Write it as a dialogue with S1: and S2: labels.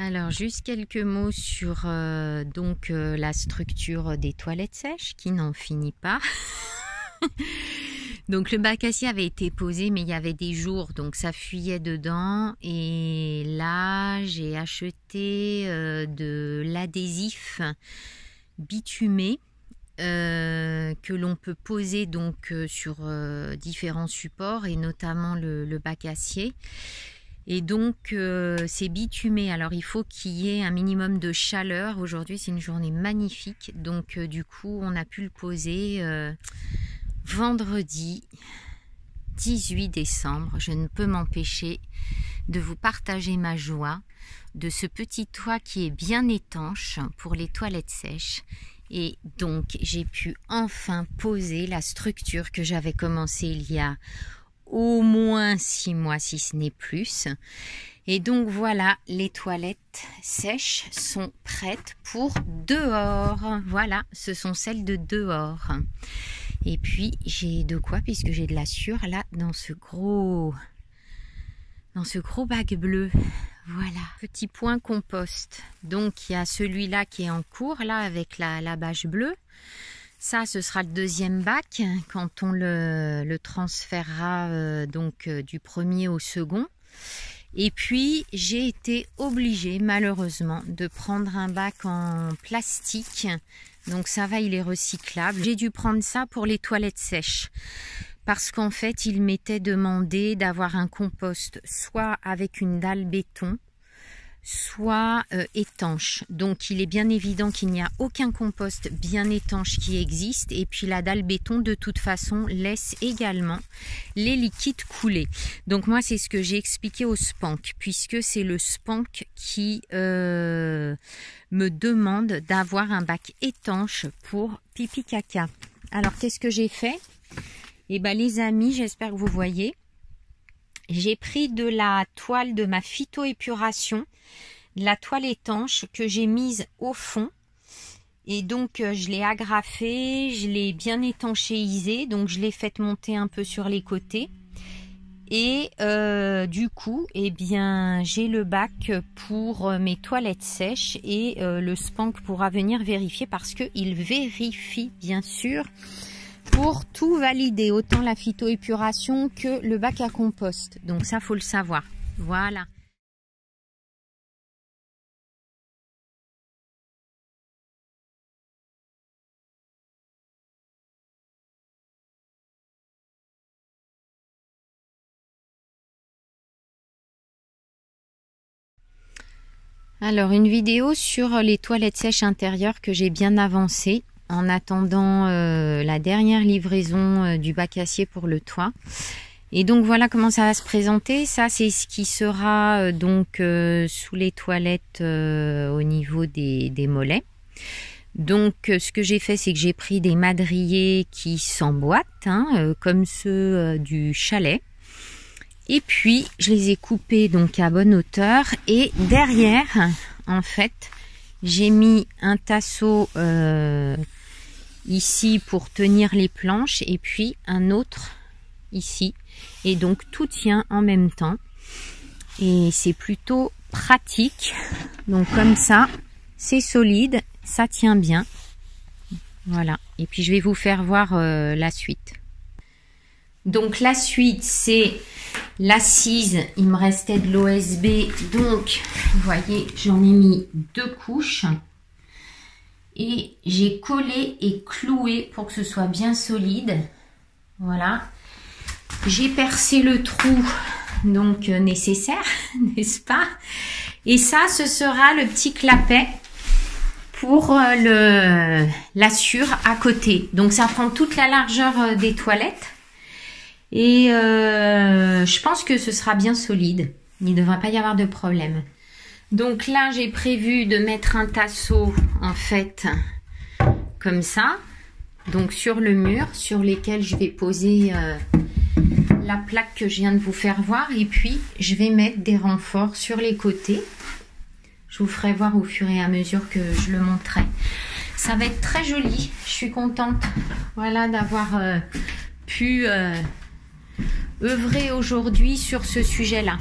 S1: Alors, juste quelques mots sur la structure des toilettes sèches qui n'en finit pas. Donc le bac acier avait été posé, mais il y avait des jours, donc ça fuyait dedans. Et là, j'ai acheté de l'adhésif bitumé que l'on peut poser donc sur différents supports et notamment le bac acier. Et donc c'est bitumé, alors il faut qu'il y ait un minimum de chaleur. Aujourd'hui c'est une journée magnifique, donc du coup on a pu le poser vendredi 18 décembre. Je ne peux m'empêcher de vous partager ma joie de ce petit toit qui est bien étanche pour les toilettes sèches. Et donc j'ai pu enfin poser la structure que j'avais commencé il y a au moins 6 mois, si ce n'est plus. Et donc voilà, les toilettes sèches sont prêtes pour dehors. Voilà, ce sont celles de dehors. Et puis j'ai de quoi, puisque j'ai de la sueur là dans ce gros bac bleu. Voilà, petit point compost. Donc il y a celui-là qui est en cours là avec la bâche bleue. Ça, ce sera le deuxième bac quand on le transférera du premier au second. Et puis, j'ai été obligée, malheureusement, de prendre un bac en plastique. Donc ça va, il est recyclable. J'ai dû prendre ça pour les toilettes sèches. Parce qu'en fait, il m'était demandé d'avoir un compost soit avec une dalle béton, soit étanche. Donc il est bien évident qu'il n'y a aucun compost bien étanche qui existe, et puis la dalle béton de toute façon laisse également les liquides couler. Donc moi c'est ce que j'ai expliqué au Spank, puisque c'est le Spank qui me demande d'avoir un bac étanche pour pipi caca. Alors qu'est-ce que j'ai fait? Eh bien les amis, j'espère que vous voyez, j'ai pris de la toile de ma phytoépuration, la toile étanche que j'ai mise au fond. Et donc je l'ai agrafée, je l'ai bien étanchéisée, donc je l'ai faite monter un peu sur les côtés. Et du coup, eh bien, j'ai le bac pour mes toilettes sèches, et le Spank pourra venir vérifier, parce qu'il vérifie bien sûr pour tout valider, autant la phytoépuration que le bac à compost. Donc ça, faut le savoir. Voilà. Alors, une vidéo sur les toilettes sèches intérieures que j'ai bien avancé en attendant la dernière livraison du bac acier pour le toit. Et donc voilà comment ça va se présenter. Ça, c'est ce qui sera sous les toilettes au niveau des mollets. Donc ce que j'ai fait, c'est que j'ai pris des madriers qui s'emboîtent, comme ceux du chalet. Et puis je les ai coupés donc à bonne hauteur, et derrière en fait j'ai mis un tasseau ici pour tenir les planches, et puis un autre ici, et donc tout tient en même temps, et c'est plutôt pratique. Donc comme ça c'est solide, ça tient bien. Voilà, et puis je vais vous faire voir la suite. Donc la suite, c'est l'assise. Il me restait de l'OSB, donc vous voyez, j'en ai mis 2 couches et j'ai collé et cloué pour que ce soit bien solide. Voilà, j'ai percé le trou donc nécessaire, n'est-ce pas? Et ça, ce sera le petit clapet pour la sûre à côté. Donc ça prend toute la largeur des toilettes. Et je pense que ce sera bien solide. Il ne devrait pas y avoir de problème. Donc là, j'ai prévu de mettre un tasseau, en fait, comme ça. Donc sur le mur, sur lesquels je vais poser la plaque que je viens de vous faire voir. Et puis, je vais mettre des renforts sur les côtés. Je vous ferai voir au fur et à mesure que je le montrerai. Ça va être très joli. Je suis contente, voilà, d'avoir pu œuvrer aujourd'hui sur ce sujet-là.